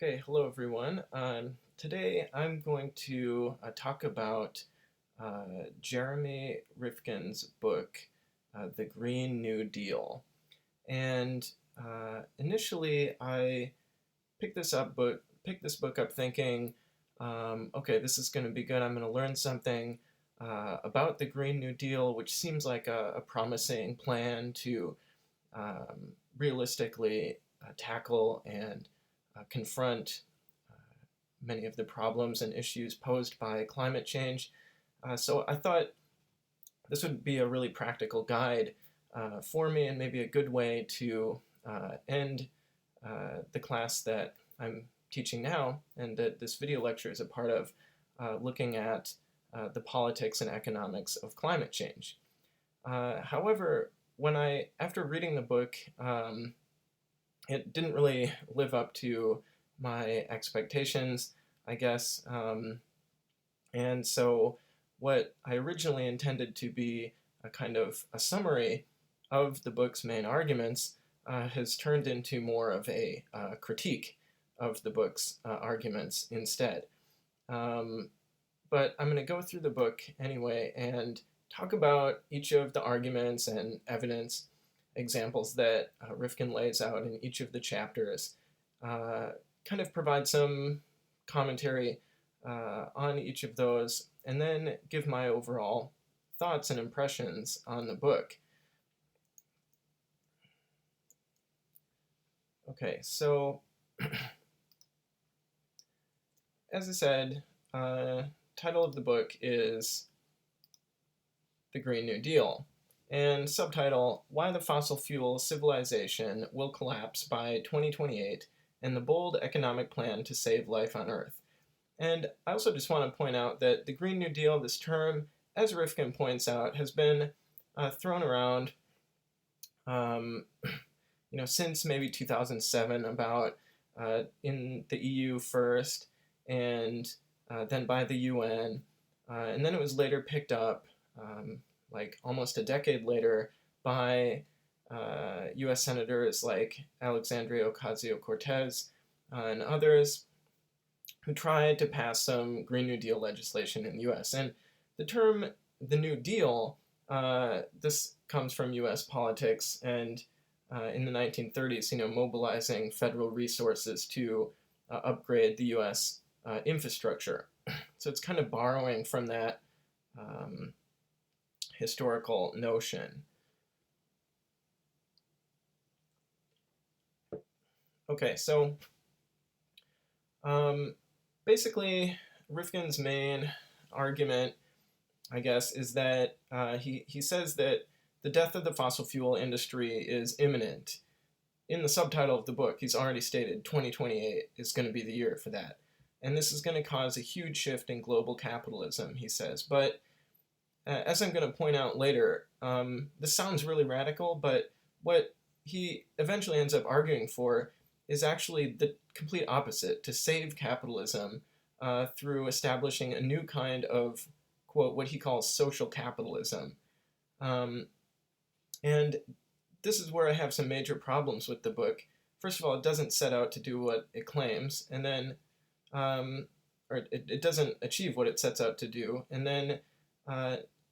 Okay, hello everyone. Today I'm going to talk about Jeremy Rifkin's book, The Green New Deal. And initially I picked this book up thinking, okay, this is going to be good. I'm going to learn something about the Green New Deal, which seems like a promising plan to realistically tackle and confront many of the problems and issues posed by climate change. So I thought this would be a really practical guide for me and maybe a good way to end the class that I'm teaching now and that this video lecture is a part of, looking at the politics and economics of climate change. However, after reading the book, it didn't really live up to my expectations, I guess. And so what I originally intended to be a kind of a summary of the book's main arguments has turned into more of a critique of the book's arguments instead. But I'm going to go through the book anyway and talk about each of the arguments and evidence examples that Rifkin lays out in each of the chapters, kind of provide some commentary on each of those, and then give my overall thoughts and impressions on the book. Okay, so as I said, title of the book is The Green New Deal, and subtitle, Why the Fossil Fuel Civilization Will Collapse by 2028 and the Bold Economic Plan to Save Life on Earth. And I also just want to point out that the Green New Deal, this term, as Rifkin points out, has been thrown around since maybe 2007, about in the EU first, and then by the UN, and then it was later picked up like almost a decade later by U.S. senators like Alexandria Ocasio-Cortez and others who tried to pass some Green New Deal legislation in the U.S. And the term the New Deal, this comes from U.S. politics and in the 1930s, mobilizing federal resources to upgrade the U.S. Infrastructure. So it's kind of borrowing from that historical notion. Okay, so basically Rifkin's main argument, I guess, is that he says that the death of the fossil fuel industry is imminent. In the subtitle of the book, he's already stated 2028 is going to be the year for that. And this is going to cause a huge shift in global capitalism, he says. But as I'm going to point out later, this sounds really radical, but what he eventually ends up arguing for is actually the complete opposite, to save capitalism through establishing a new kind of, quote, what he calls social capitalism. And this is where I have some major problems with the book. First of all, it doesn't set out to do what it claims, and then, or it doesn't achieve what it sets out to do, and then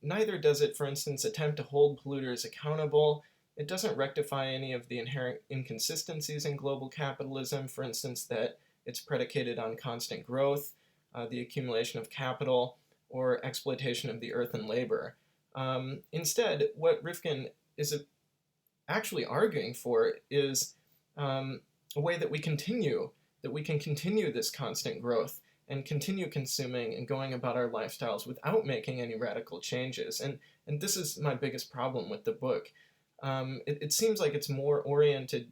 neither does it, for instance, attempt to hold polluters accountable. It doesn't rectify any of the inherent inconsistencies in global capitalism, for instance, that it's predicated on constant growth, the accumulation of capital, or exploitation of the earth and labor. Instead, what Rifkin is actually arguing for is a way that we can continue this constant growth and continue consuming and going about our lifestyles without making any radical changes. And this is my biggest problem with the book. It seems like it's more oriented,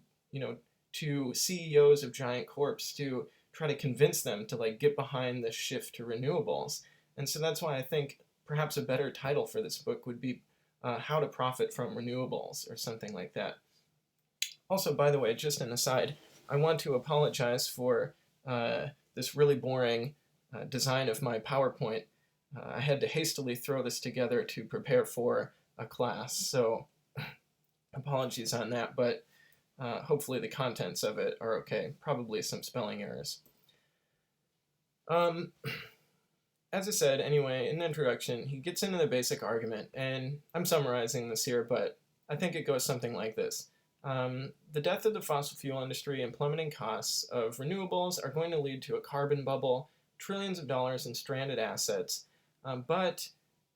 to CEOs of giant corps to try to convince them to get behind this shift to renewables. And so that's why I think perhaps a better title for this book would be How to Profit from Renewables, or something like that. Also, by the way, just an aside, I want to apologize for this really boring design of my PowerPoint. I had to hastily throw this together to prepare for a class, so apologies on that. But hopefully the contents of it are okay. Probably some spelling errors. Um, as I said, anyway, in the introduction, he gets into the basic argument, and I'm summarizing this here, but I think it goes something like this. The death of the fossil fuel industry and plummeting costs of renewables are going to lead to a carbon bubble, trillions of dollars in stranded assets, but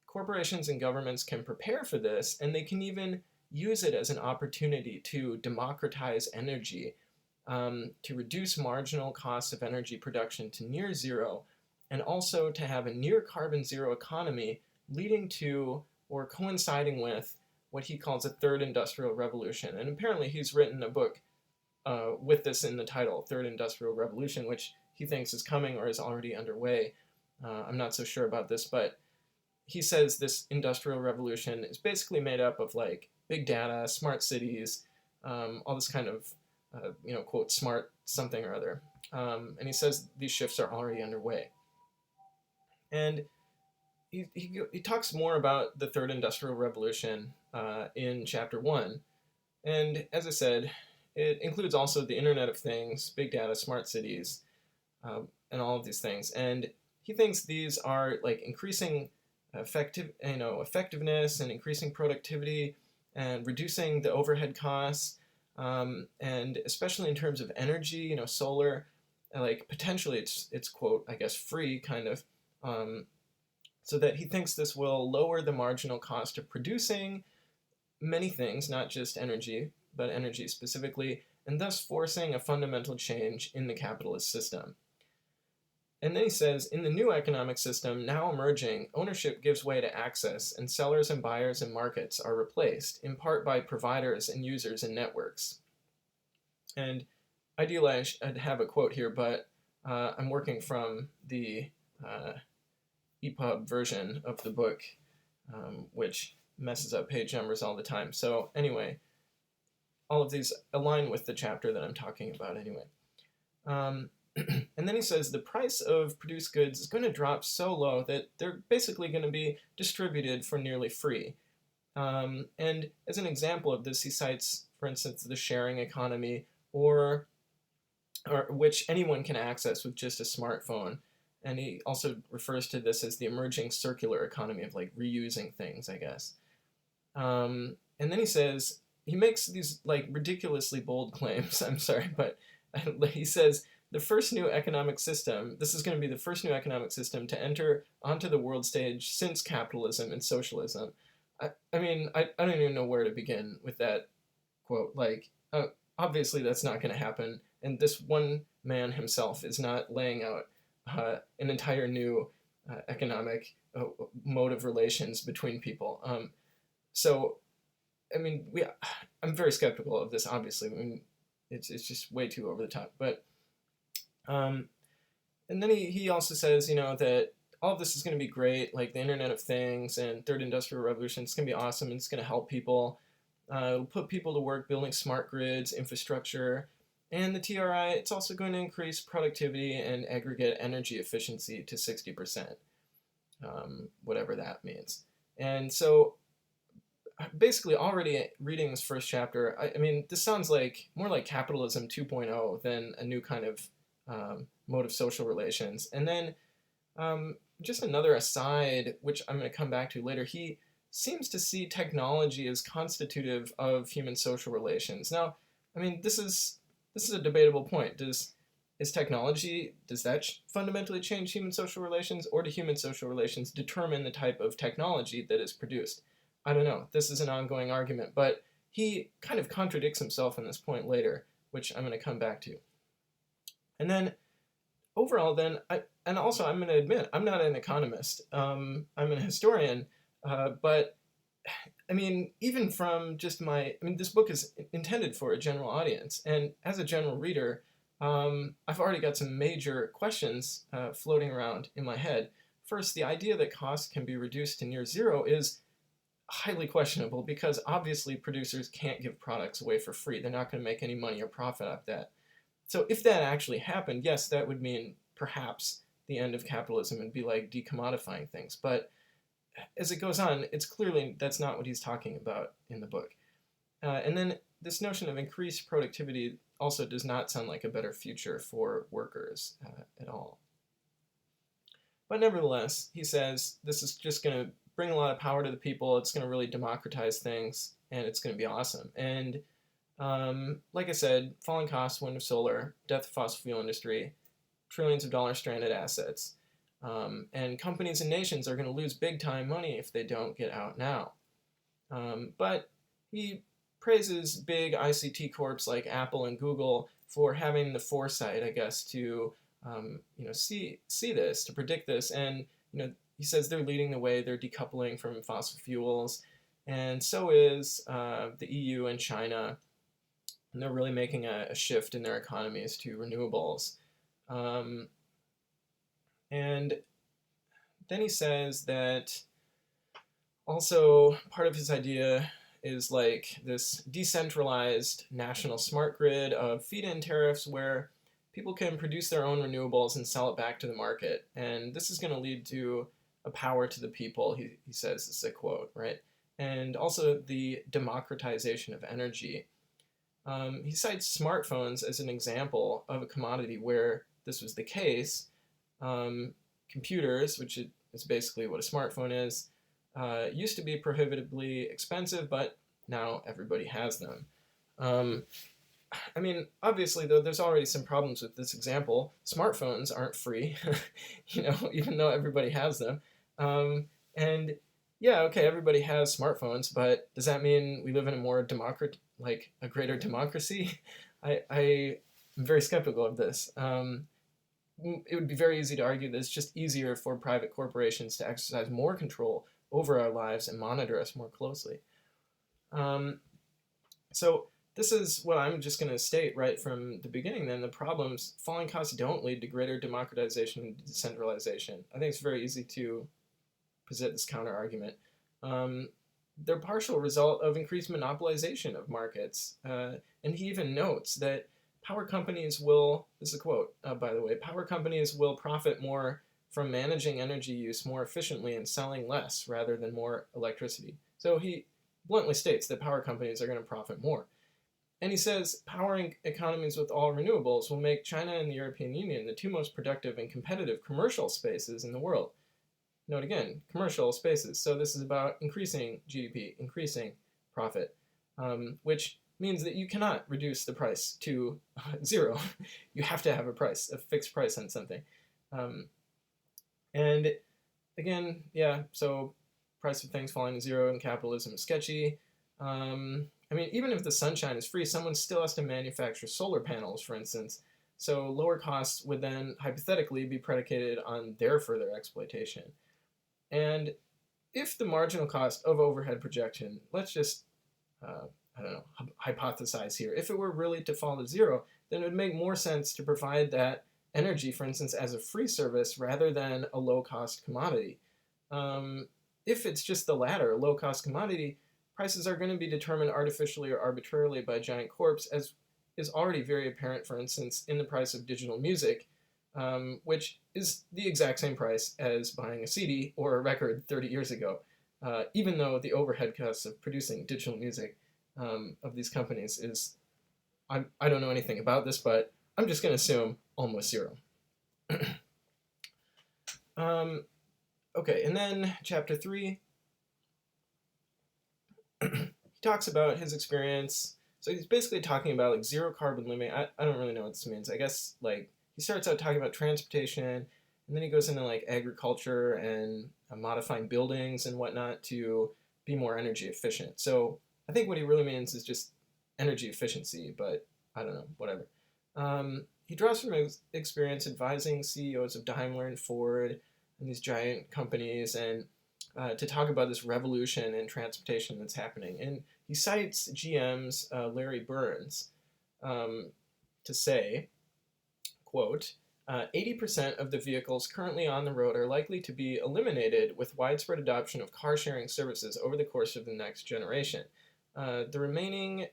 corporations and governments can prepare for this, and they can even use it as an opportunity to democratize energy, to reduce marginal costs of energy production to near zero, and also to have a near carbon zero economy leading to or coinciding with what he calls a third industrial revolution. And apparently he's written a book with this in the title, Third Industrial Revolution, which he thinks is coming or is already underway. I'm not so sure about this, but he says this industrial revolution is basically made up of like big data, smart cities, all this kind of, quote, smart something or other. And he says these shifts are already underway. And he talks more about the third industrial revolution in chapter 1. And as I said, it includes also the Internet of Things, big data, smart cities, and all of these things. And he thinks these are like increasing effectiveness and increasing productivity and reducing the overhead costs, and especially in terms of energy, solar, like potentially it's quote, I guess, free kind of, so that he thinks this will lower the marginal cost of producing many things, not just energy, but energy specifically, and thus forcing a fundamental change in the capitalist system. And then he says, in the new economic system now emerging, ownership gives way to access, and sellers and buyers and markets are replaced, in part by providers and users and networks. And ideally, I'd have a quote here, but I'm working from the EPUB version of the book, which messes up page numbers all the time. So anyway, all of these align with the chapter that I'm talking about anyway. And then he says the price of produced goods is going to drop so low that they're basically going to be distributed for nearly free. And as an example of this, he cites, for instance, the sharing economy, or which anyone can access with just a smartphone. And he also refers to this as the emerging circular economy of like reusing things, I guess. And then he says, he makes these like ridiculously bold claims. I'm sorry, but he says the first new economic system, this is going to be the first new economic system to enter onto the world stage since capitalism and socialism. I don't even know where to begin with that quote. Like, obviously that's not going to happen. And this one man himself is not laying out an entire new economic mode of relations between people. I'm very skeptical of this, obviously. It's just way too over the top. But, and then he also says, that all of this is going to be great, like the Internet of Things and Third Industrial Revolution. It's going to be awesome, and it's going to help people. It'll put people to work building smart grids, infrastructure, and the TRI, it's also going to increase productivity and aggregate energy efficiency to 60%, whatever that means. And so basically already reading this first chapter, this sounds like more like capitalism 2.0 than a new kind of mode of social relations. And then just another aside, which I'm going to come back to later, he seems to see technology as constitutive of human social relations. Now, this is a debatable point. Does technology, does that fundamentally change human social relations, or do human social relations determine the type of technology that is produced? I don't know. This is an ongoing argument, but he kind of contradicts himself on this point later, which I'm going to come back to. And then overall then, I'm going to admit, I'm not an economist. I'm an historian, but even from just this book is intended for a general audience, and as a general reader, I've already got some major questions floating around in my head. First, the idea that costs can be reduced to near zero is highly questionable, because obviously producers can't give products away for free. They're not going to make any money or profit off that. So if that actually happened, yes, that would mean perhaps the end of capitalism and be like decommodifying things. But as it goes on, it's clearly that's not what he's talking about in the book. And then this notion of increased productivity also does not sound like a better future for workers at all. But nevertheless, he says this is just going to bring a lot of power to the people. It's going to really democratize things, and it's going to be awesome. And like I said, falling costs, wind and solar, death of fossil fuel industry, trillions of dollars stranded assets. And companies and nations are going to lose big time money if they don't get out now. But he praises big ICT corps like Apple and Google for having the foresight, I guess, to see this, to predict this, and he says they're leading the way. They're decoupling from fossil fuels, and so is the EU and China, and they're really making a shift in their economies to renewables. And then he says that also part of his idea is like this decentralized national smart grid of feed-in tariffs where people can produce their own renewables and sell it back to the market. And this is going to lead to a power to the people, he says, this is a quote, right? And also the democratization of energy. He cites smartphones as an example of a commodity where this was the case. Computers, which is basically what a smartphone is, used to be prohibitively expensive, but now everybody has them. I mean, obviously, though, there's already some problems with this example. Smartphones aren't free, even though everybody has them. And yeah, okay, everybody has smartphones, but does that mean we live in a more a greater democracy? I'm very skeptical of this. It would be very easy to argue that it's just easier for private corporations to exercise more control over our lives and monitor us more closely. So this is what I'm just going to state right from the beginning then. The problems, falling costs don't lead to greater democratization and decentralization. I think it's very easy to present this counter-argument. They're partial result of increased monopolization of markets. And he even notes that power companies will, this is a quote, by the way, power companies will profit more from managing energy use more efficiently and selling less rather than more electricity. So he bluntly states that power companies are going to profit more. And he says powering economies with all renewables will make China and the European Union the two most productive and competitive commercial spaces in the world. Note again, commercial spaces. So this is about increasing GDP, increasing profit, which means that you cannot reduce the price to zero. You have to have a price, a fixed price on something. And again, yeah, so price of things falling to zero in capitalism is sketchy. I mean, even if the sunshine is free, someone still has to manufacture solar panels, for instance. So lower costs would then hypothetically be predicated on their further exploitation. And if the marginal cost of overhead projection, let's just, hypothesize here, if it were really to fall to zero, then it would make more sense to provide that energy, for instance, as a free service rather than a low-cost commodity. If it's just the latter, a low-cost commodity, prices are going to be determined artificially or arbitrarily by giant corps, as is already very apparent, for instance, in the price of digital music, which is the exact same price as buying a CD or a record 30 years ago, even though the overhead costs of producing digital music of these companies is, I don't know anything about this, but I'm just going to assume almost zero. Okay, and then chapter 3, he talks about his experience. So he's basically talking about like zero carbon living. I don't really know what this means. I guess like he starts out talking about transportation, and then he goes into like agriculture and modifying buildings and whatnot to be more energy efficient. So I think what he really means is just energy efficiency, but I don't know, whatever. He draws from his experience advising CEOs of Daimler and Ford and these giant companies, and to talk about this revolution in transportation that's happening. And he cites GM's Larry Burns to say, quote, 80% of the vehicles currently on the road are likely to be eliminated with widespread adoption of car-sharing services over the course of the next generation. The remaining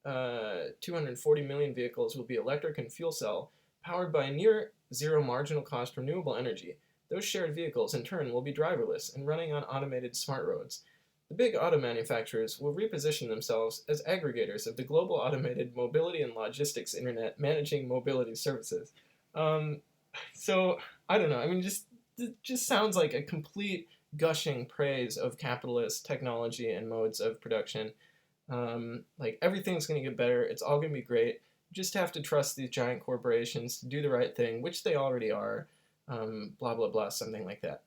240 million vehicles will be electric and fuel cell, powered by near zero marginal cost renewable energy. Those shared vehicles, in turn, will be driverless and running on automated smart roads. The big auto manufacturers will reposition themselves as aggregators of the global automated mobility and logistics internet, managing mobility services. Um, so I don't know. I mean, just it just sounds like a complete gushing praise of capitalist technology and modes of production. Like everything's going to get better. It's all going to be great. You just have to trust these giant corporations to do the right thing, which they already are. Blah blah blah, something like that.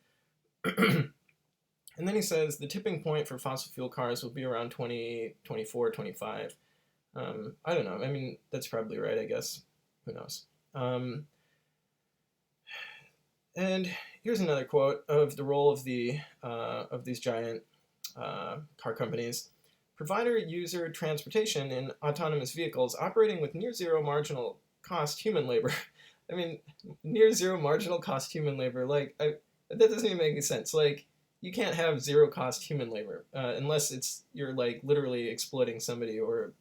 And then he says the tipping point for fossil fuel cars will be around 2024, 25. I don't know. I mean, that's probably right, I guess. Who knows? And here's another quote of the role of these giant car companies. Provider user transportation in autonomous vehicles operating with near zero marginal cost human labor. I mean, near zero marginal cost human labor. That doesn't even make any sense. Like, you can't have zero cost human labor unless you're like literally exploiting somebody or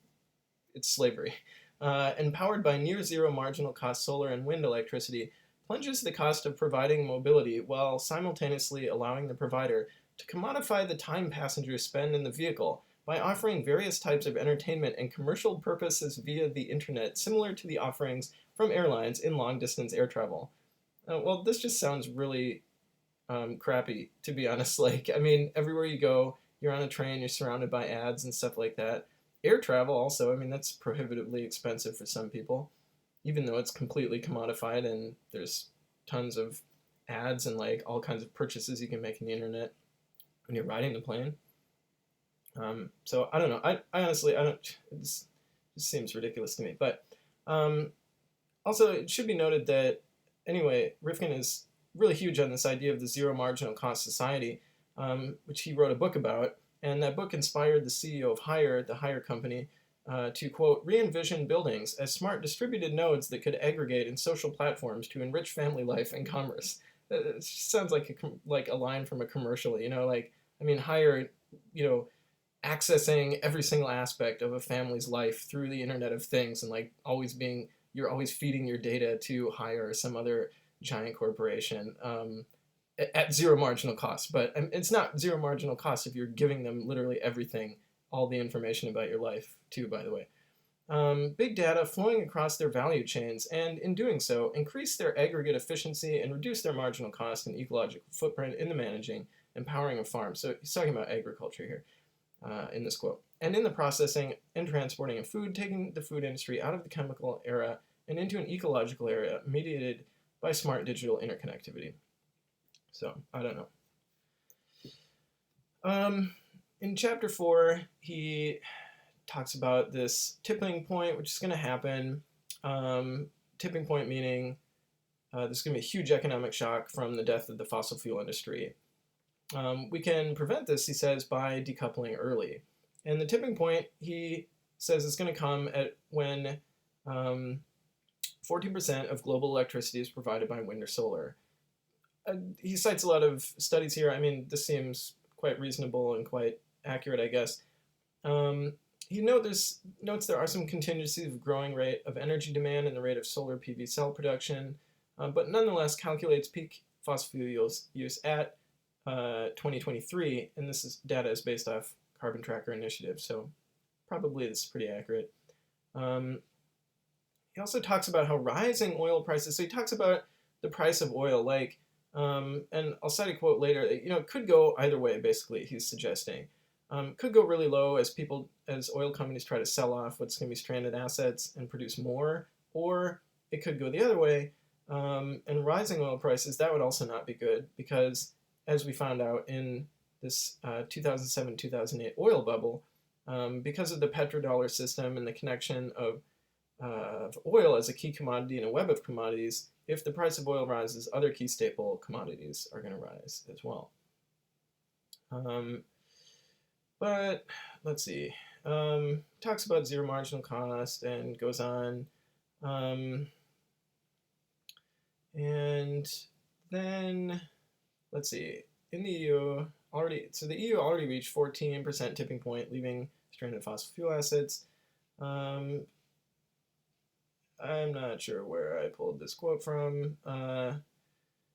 it's slavery. And powered by near zero marginal cost solar and wind electricity, plunges the cost of providing mobility while simultaneously allowing the provider to commodify the time passengers spend in the vehicle by offering various types of entertainment and commercial purposes via the internet, similar to the offerings from airlines in long distance air travel. Well, this just sounds really crappy, to be honest. Like, I mean, everywhere you go, you're on a train, you're surrounded by ads and stuff like that. Air travel, also, I mean, that's prohibitively expensive for some people, even though it's completely commodified and there's tons of ads and like all kinds of purchases you can make on the internet when you're riding the plane. So I don't know. I honestly, I don't. It just seems ridiculous to me. But also, it should be noted that anyway, Rifkin is really huge on this idea of the zero marginal cost society, which he wrote a book about, and that book inspired the CEO of Hire, the Hire company, to quote re-envision buildings as smart distributed nodes that could aggregate in social platforms to enrich family life and commerce. It sounds like a line from a commercial, you know, like I mean, Hire, you know, accessing every single aspect of a family's life through the Internet of Things, and like you're always feeding your data to Hire or some other giant corporation at zero marginal cost. But it's not zero marginal cost if you're giving them literally everything, all the information about your life too, by the way. Big data flowing across their value chains, and in doing so, increase their aggregate efficiency and reduce their marginal cost and ecological footprint in the managing and powering of farms. So he's talking about agriculture here in this quote. And in the processing and transporting of food, taking the food industry out of the chemical era and into an ecological era mediated by smart digital interconnectivity. So, I don't know. In chapter 4, he talks about this tipping point, which is going to happen. Tipping point meaning there's going to be a huge economic shock from the death of the fossil fuel industry. We can prevent this, he says, by decoupling early. And the tipping point, he says, is going to come at when 14% of global electricity is provided by wind or solar. He cites a lot of studies here. I mean, this seems quite reasonable and quite accurate, I guess. He notes there are some contingencies of growing rate of energy demand and the rate of solar PV cell production, but nonetheless calculates peak fossil fuel use at 2023, and data is based off Carbon Tracker Initiative, so probably it's pretty accurate. He also talks about how rising oil prices, so he talks about the price of oil, like, and I'll cite a quote later, you know, it could go either way, basically, he's suggesting. Could go really low as oil companies try to sell off what's going to be stranded assets and produce more, or it could go the other way, and rising oil prices, that would also not be good, because as we found out in this 2007-2008 oil bubble, because of the petrodollar system and the connection of oil as a key commodity in a web of commodities, if the price of oil rises, other key staple commodities are going to rise as well. But let's see. Talks about zero marginal cost and goes on. And then, let's see. In the EU, the EU already reached 14% tipping point, leaving stranded fossil fuel assets. I'm not sure where I pulled this quote from,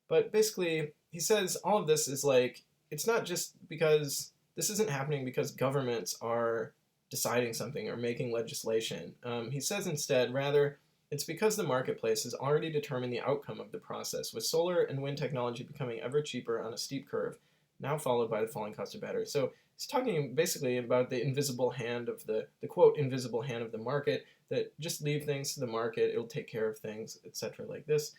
but basically he says all of this is like, it's not just because this isn't happening because governments are deciding something or making legislation. He says instead, rather, it's because the marketplace has already determined the outcome of the process, with solar and wind technology becoming ever cheaper on a steep curve, now followed by the falling cost of batteries. So he's talking basically about the invisible hand of the quote, invisible hand of the market, that just leave things to the market, it'll take care of things, etc. like this.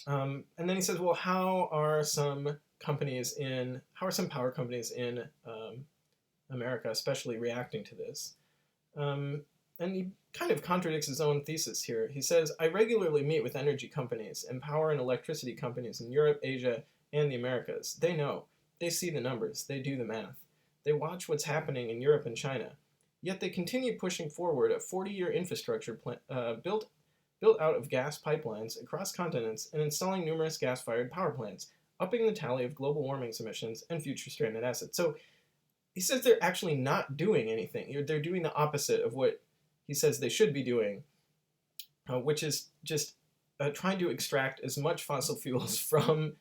And then he says, well, how are some power companies in America especially reacting to this? And he kind of contradicts his own thesis here. He says, I regularly meet with energy companies and power and electricity companies in Europe, Asia, and the Americas. They know. They see the numbers. They do the math. They watch what's happening in Europe and China. Yet they continue pushing forward a 40-year infrastructure built out of gas pipelines across continents and installing numerous gas-fired power plants, upping the tally of global warming emissions and future stranded assets. So he says they're actually not doing anything. They're doing the opposite of what he says they should be doing, which is just trying to extract as much fossil fuels from,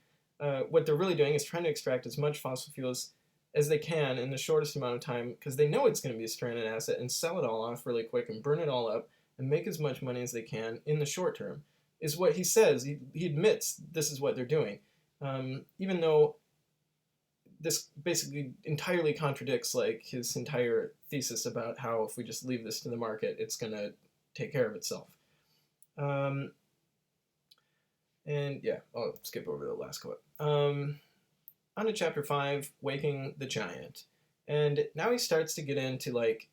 what they're really doing is trying to extract as much fossil fuels as they can in the shortest amount of time, because they know it's going to be a stranded asset, and sell it all off really quick and burn it all up and make as much money as they can in the short term, is what he says. He admits this is what they're doing, even though this basically entirely contradicts like his entire thesis about how if we just leave this to the market, it's going to take care of itself. And yeah, I'll skip over the last quote. On to chapter 5, Waking the Giant. And now he starts to get into like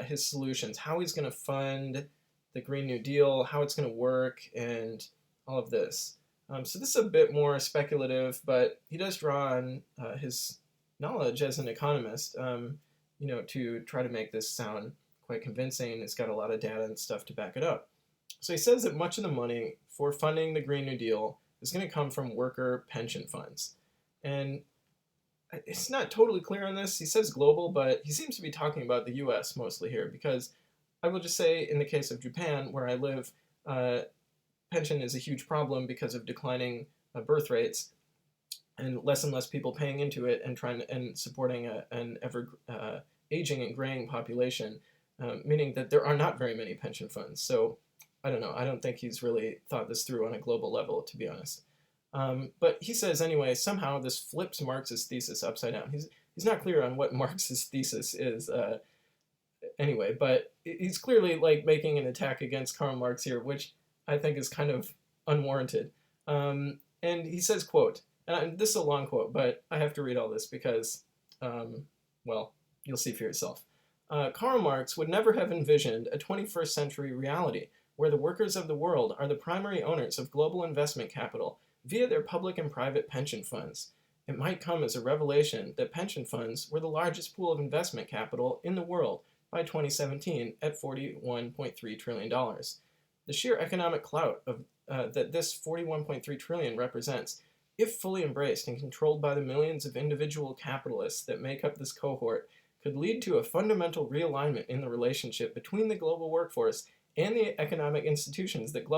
his solutions, how he's going to fund the Green New Deal, how it's going to work, and all of this. So this is a bit more speculative, but he does draw on his knowledge as an economist, to try to make this sound quite convincing. It's got a lot of data and stuff to back it up. So he says that much of the money for funding the Green New Deal is going to come from worker pension funds. And it's not totally clear on this. He says global, but he seems to be talking about the US mostly here, because I will just say in the case of Japan, where I live, pension is a huge problem because of declining birth rates and less people paying into it and supporting an ever aging and graying population, meaning that there are not very many pension funds. So I don't know. I don't think he's really thought this through on a global level, to be honest. But he says anyway, somehow this flips Marx's thesis upside down. He's not clear on what Marx's thesis is anyway, but he's clearly like making an attack against Karl Marx here, which I think is kind of unwarranted. And he says, quote, and this is a long quote, but I have to read all this because, well, you'll see for yourself. Karl Marx would never have envisioned a 21st century reality where the workers of the world are the primary owners of global investment capital via their public and private pension funds. It might come as a revelation that pension funds were the largest pool of investment capital in the world by 2017 at $41.3 trillion. The sheer economic clout that this $41.3 trillion represents, if fully embraced and controlled by the millions of individual capitalists that make up this cohort, could lead to a fundamental realignment in the relationship between the global workforce and the economic institutions that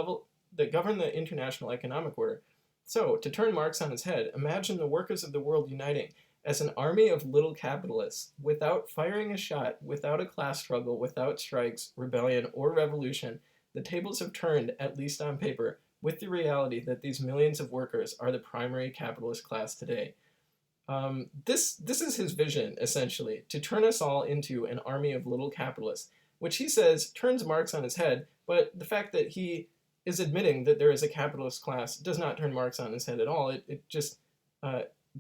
govern the international economic order. So, to turn Marx on his head, imagine the workers of the world uniting as an army of little capitalists, without firing a shot, without a class struggle, without strikes, rebellion, or revolution. The tables have turned, at least on paper, with the reality that these millions of workers are the primary capitalist class today. This is his vision, essentially, to turn us all into an army of little capitalists, which he says turns Marx on his head, but the fact that he is admitting that there is a capitalist class does not turn Marx on his head at all. It just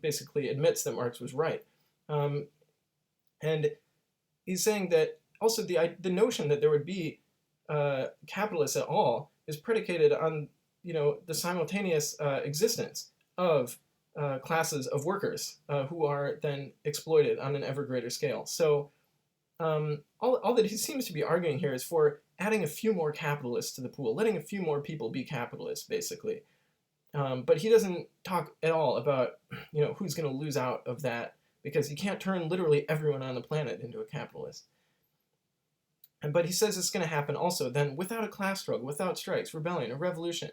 basically admits that Marx was right. And he's saying that also the notion that there would be capitalists at all is predicated on the simultaneous existence of classes of workers who are then exploited on an ever greater scale. So all that he seems to be arguing here is for adding a few more capitalists to the pool, letting a few more people be capitalists, basically. But he doesn't talk at all about who's going to lose out of that, because you can't turn literally everyone on the planet into a capitalist. But he says it's going to happen also then without a class struggle, without strikes, rebellion, or revolution.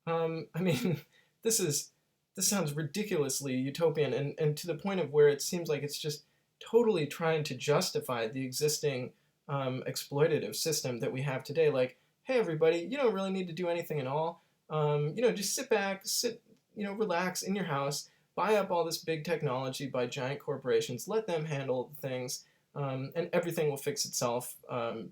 I mean, this is this sounds ridiculously utopian, and to the point of where it seems like it's just totally trying to justify the existing exploitative system that we have today. Like, hey, everybody, you don't really need to do anything at all. Just sit back, relax in your house, buy up all this big technology by giant corporations, let them handle things, and everything will fix itself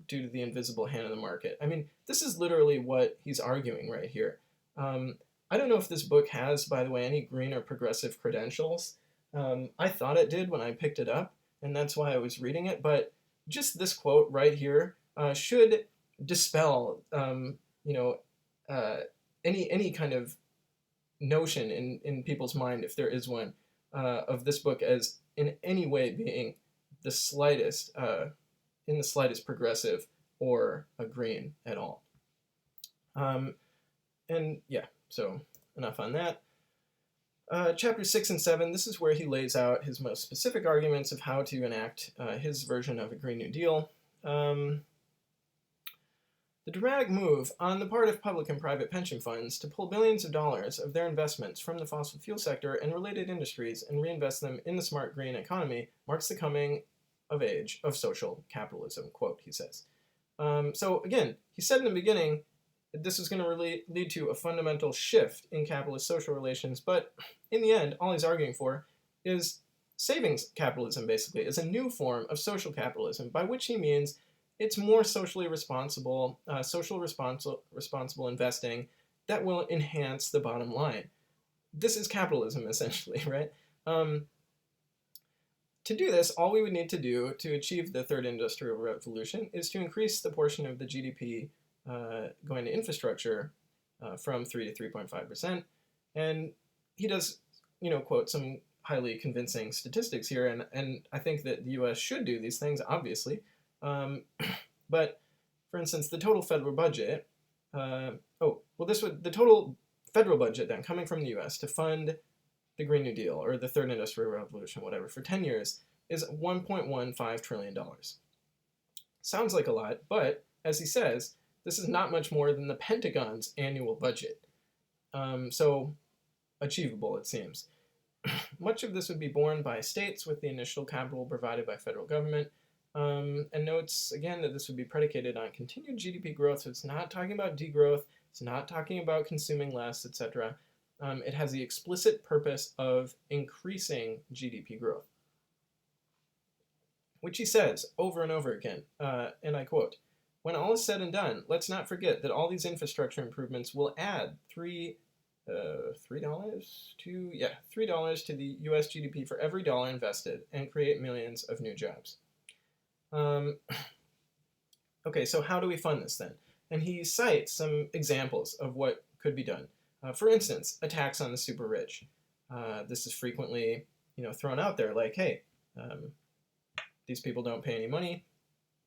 due to the invisible hand of the market. I mean, this is literally what he's arguing right here. I don't know if this book has, by the way, any green or progressive credentials. I thought it did when I picked it up, and that's why I was reading it, but just this quote right here should dispel, any kind of notion in people's mind, if there is one, of this book as in any way being the slightest, in the slightest progressive or a green at all. And yeah, so enough on that. Chapter 6 and 7, this is where he lays out his most specific arguments of how to enact his version of a Green New Deal. The dramatic move on the part of public and private pension funds to pull billions of dollars of their investments from the fossil fuel sector and related industries and reinvest them in the smart green economy marks the coming of age of social capitalism, quote, he says. So again, he said in the beginning, this is going to really lead to a fundamental shift in capitalist social relations, but in the end, all he's arguing for is savings capitalism, basically, is a new form of social capitalism, by which he means it's more socially responsible, responsible investing that will enhance the bottom line. This is capitalism, essentially, right? To do this, all we would need to do to achieve the third industrial revolution is to increase the portion of the GDP going to infrastructure from 3 to 3.5%. And he does, quote some highly convincing statistics here, and I think that the US should do these things, obviously. But, for instance, the total federal budget, the total federal budget then coming from the US to fund the Green New Deal or the Third Industrial Revolution, whatever, for 10 years is $1.15 trillion. Sounds like a lot, but as he says, this is not much more than the Pentagon's annual budget. So achievable, it seems. Much of this would be borne by states with the initial capital provided by federal government, and notes, again, that this would be predicated on continued GDP growth, so it's not talking about degrowth, it's not talking about consuming less, etc. It has the explicit purpose of increasing GDP growth, which he says over and over again, and I quote, "When all is said and done, let's not forget that all these infrastructure improvements will add $3 to the US GDP for every dollar invested and create millions of new jobs." Okay, so how do we fund this then? And he cites some examples of what could be done. For instance, a tax on the super rich. This is frequently, thrown out there like, hey, these people don't pay any money,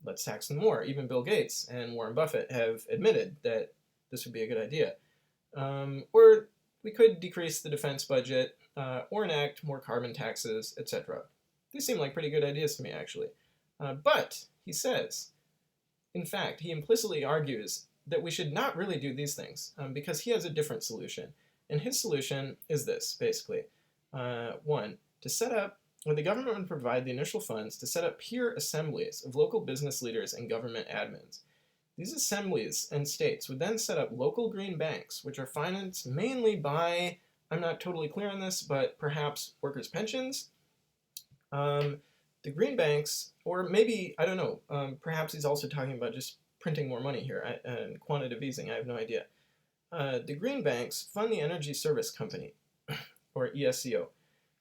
let's tax them more. Even Bill Gates and Warren Buffett have admitted that this would be a good idea. Or we could decrease the defense budget or enact more carbon taxes, etc. These seem like pretty good ideas to me, actually. But, he says, in fact, he implicitly argues that we should not really do these things because he has a different solution. And his solution is this, basically. One, to set up, or the government would provide the initial funds to set up peer assemblies of local business leaders and government admins. These assemblies and states would then set up local green banks, which are financed mainly by, I'm not totally clear on this, but perhaps workers' pensions. The green banks, or maybe, I don't know, perhaps he's also talking about just printing more money here and quantitative easing, I have no idea. The green banks fund the Energy Service Company, or ESCO.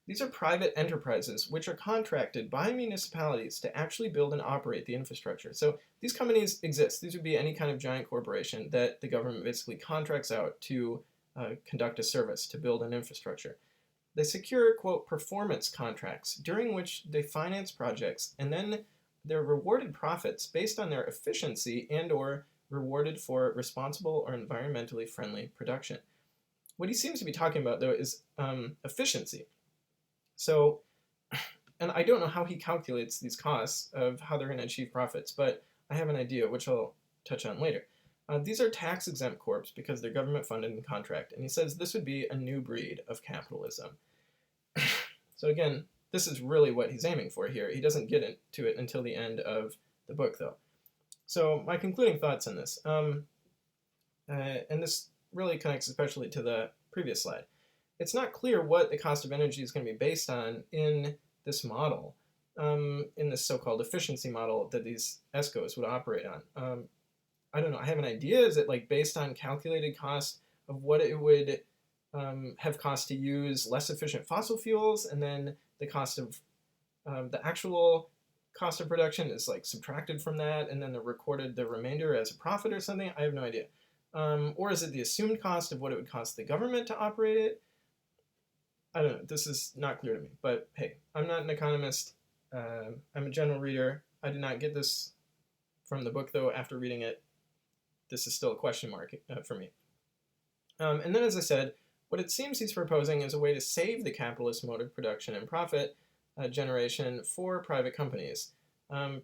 These are private enterprises which are contracted by municipalities to actually build and operate the infrastructure. So these companies exist. These would be any kind of giant corporation that the government basically contracts out to conduct a service, to build an infrastructure. They secure, quote, performance contracts during which they finance projects, and then they're rewarded profits based on their efficiency and or rewarded for responsible or environmentally friendly production. What he seems to be talking about, though, is efficiency. So, and I don't know how he calculates these costs of how they're going to achieve profits, but I have an idea, which I'll touch on later. These are tax-exempt corps because they're government-funded and contract, and he says this would be a new breed of capitalism. So again, this is really what he's aiming for here. He doesn't get into it until the end of the book, though. So my concluding thoughts on this, and this really connects especially to the previous slide. It's not clear what the cost of energy is going to be based on in this model, in this so-called efficiency model that these ESCOs would operate on. I don't know, I have an idea. Is it like based on calculated cost of what it would have cost to use less efficient fossil fuels, and then the cost of the actual cost of production is like subtracted from that, and then they're recorded the remainder as a profit or something? I have no idea. Or is it the assumed cost of what it would cost the government to operate it? I don't know. This is not clear to me. But hey, I'm not an economist. I'm a general reader. I did not get this from the book, though. After reading it, this is still a question mark for me. And then, as I said, what it seems he's proposing is a way to save the capitalist mode of production and profit generation for private companies.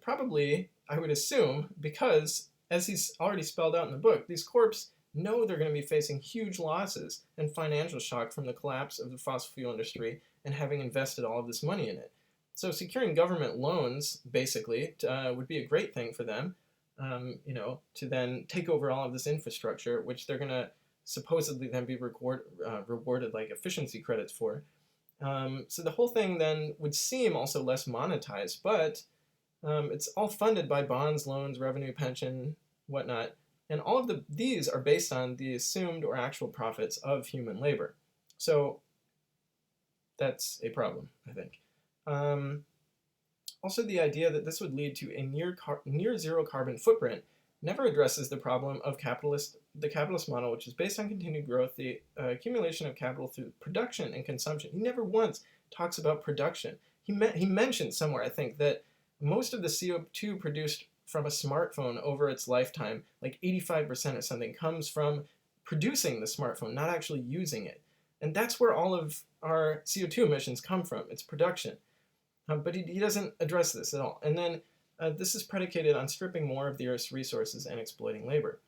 Probably, I would assume, because, as he's already spelled out in the book, these corps know they're going to be facing huge losses and financial shock from the collapse of the fossil fuel industry and having invested all of this money in it. So securing government loans, basically, would be a great thing for them, to then take over all of this infrastructure, which they're going to supposedly then be rewarded like efficiency credits for. So the whole thing then would seem also less monetized, but it's all funded by bonds, loans, revenue, pension, whatnot. And all of these are based on the assumed or actual profits of human labor. So that's a problem, I think. Also, the idea that this would lead to a near zero carbon footprint never addresses the problem of the capitalist model, which is based on continued growth, the accumulation of capital through production and consumption. He never once talks about production. He mentioned somewhere, I think, that most of the CO2 produced from a smartphone over its lifetime, like 85% or something, comes from producing the smartphone, not actually using it. And that's where all of our CO2 emissions come from. It's production. But he doesn't address this at all. And then this is predicated on stripping more of the Earth's resources and exploiting labor.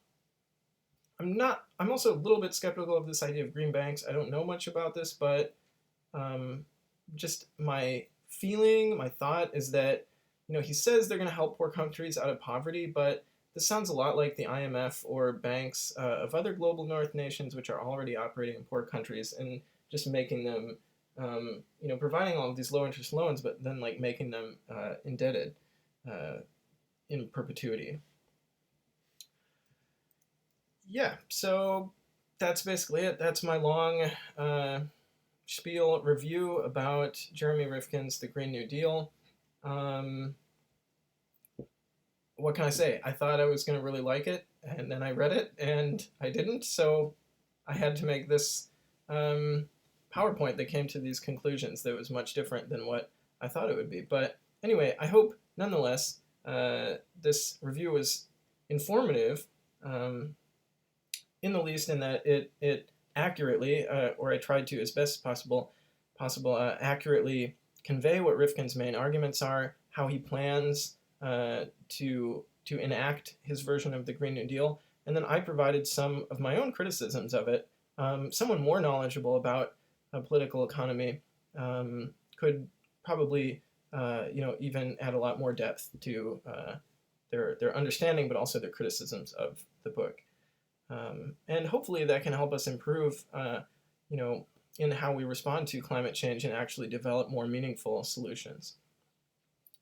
I'm also a little bit skeptical of this idea of green banks. I don't know much about this, but just my feeling, my thought is that, he says they're going to help poor countries out of poverty, but this sounds a lot like the IMF or banks of other global north nations, which are already operating in poor countries and just making them, providing all of these low interest loans, but then like making them indebted in perpetuity. Yeah, so that's basically it. That's my long spiel review about Jeremy Rifkin's The Green New Deal. What can I say? I thought I was going to really like it, and then I read it, and I didn't, so I had to make this PowerPoint that came to these conclusions that was much different than what I thought it would be. But anyway, I hope, nonetheless, this review was informative, in the least in that it accurately, or I tried to as best as possible, accurately convey what Rifkin's main arguments are, how he plans to enact his version of the Green New Deal, and then I provided some of my own criticisms of it. Someone more knowledgeable about political economy could probably, even add a lot more depth to their understanding, but also their criticisms of the book. And hopefully that can help us improve, in how we respond to climate change and actually develop more meaningful solutions.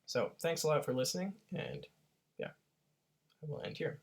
So thanks a lot for listening, and yeah, I will end here.